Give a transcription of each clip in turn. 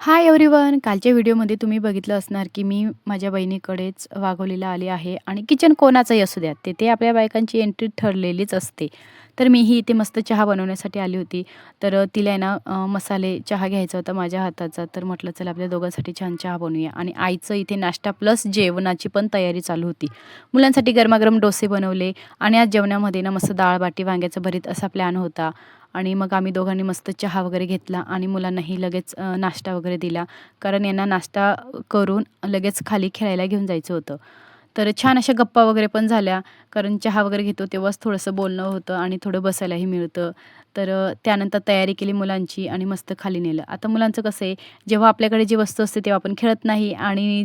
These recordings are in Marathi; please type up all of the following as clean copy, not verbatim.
Hi everyone. कालच्या व्हिडिओमध्ये तुम्ही बघितलं असणार, की मी माझ्या बहिणीकडेच वाघोलीला आली आहे आणि किचन कोणाचंही असू द्या, तिथे आपल्या बायकांची एंट्री ठरलेलीच असते. तर मीही इथे मस्त चहा बनवण्यासाठी आली होती. तर तिला आहे ना मसाले चहा घ्यायचा होता माझ्या हाताचा. तर म्हटलं चला आपल्या दोघांसाठी छान चहा बनवूया आणि आईचं इथे नाश्ता प्लस जेवणाची पण तयारी चालू होती. मुलांसाठी गरमागरम डोसे बनवले आणि आज जेवणामध्ये ना मस्त डाळ-बाटी, वांग्याचं भरीत असा प्लॅन होता. आणि मग आम्ही दोघांनी मस्त चहा वगैरे घेतला आणि मुलांनाही लगेच नाश्ता वगैरे दिला. कारण यांना नाश्ता करून लगेच खाली खेळायला घेऊन जायचं होतं. तर छान अशा गप्पा वगैरे पण झाल्या. कारण चहा वगैरे घेतो तेव्हाच थोडंसं बोलणं होतं आणि थोडं बसायलाही मिळतं. तर त्यानंतर तयारी केली मुलांची आणि मस्त खाली नेलं. आता मुलांचं कसं आहे, जेव्हा आपल्याकडे जी वस्तू असते तेव्हा आपण खेळत नाही आणि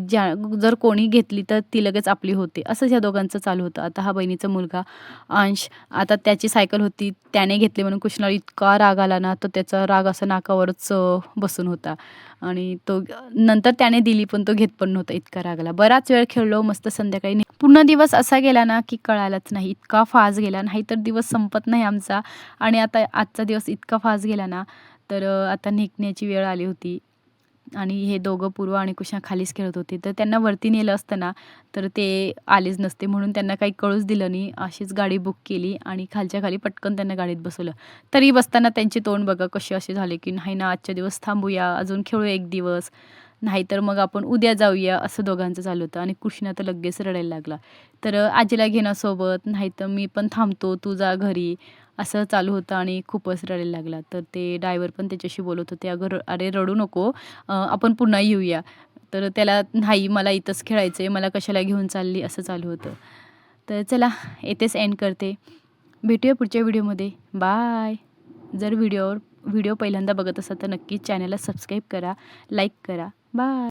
जर कोणी घेतली तर ती लगेच आपली होते. असंच या दोघांचं चालू होतं. आता हा बहिणीचा मुलगा अंश, आता त्याची सायकल होती, त्याने घेतली म्हणून कृष्णाला इतका राग आला ना, तर त्याचा राग असा नाकावरच बसून होता आणि तो नंतर त्याने दिली, पण तो घेत पण नव्हता, इतका राग आला. बराच वेळ खेळलो, मस्त संध्याकाळी पूर्ण दिवस असा गेला ना, की कळालंच नाही. इतका फास्ट गेला, नाहीतर दिवस संपत नाही आमचा आणि आता आजचा दिवस इतका फास्ट गेला ना, तर आता निघण्याची वेळ आली होती. आणि हे दोघं पूर्वा आणि कुशा खालीच खेळत होते. तर त्यांना वरती नेलं असतं ना, तर ते आलेच नसते. म्हणून त्यांना काही कळूच दिलं नाही. अशीच गाडी बुक केली आणि खालच्या खाली पटकन त्यांना गाडीत बसवलं. तरी बसताना त्यांचे तोंड बघा कसे असे झाले, की "नाही ना, आजच्या दिवस थांबूया, अजून खेळूया एक दिवस, नाहीतर मग आपण उद्या जाऊया." असं दोघांचं चालू होतं आणि कृष्णा तर लगेच रडायला लागला. तर आजीला घे ना सोबत, नाहीतर मी पण थांबतो, तू जा घरी. असं चालू होतं आणि खूपच रडायला लागला. तर ते ड्रायव्हर पण त्याच्याशी बोलत होते, "अरे रडू नको, आपण पुन्हा येऊया." तर त्याला, "नाही, मला इथंच खेळायचं आहे, मला कशाला घेऊन चालली?" असं चालू होतं. तर चला येथेच एंड करते. भेटूया पुढच्या व्हिडिओमध्ये. बाय. जर व्हिडिओ पहिल्यांदा बघत असाल तर नक्कीच चॅनलला सबस्क्राईब करा, लाईक करा. बाय.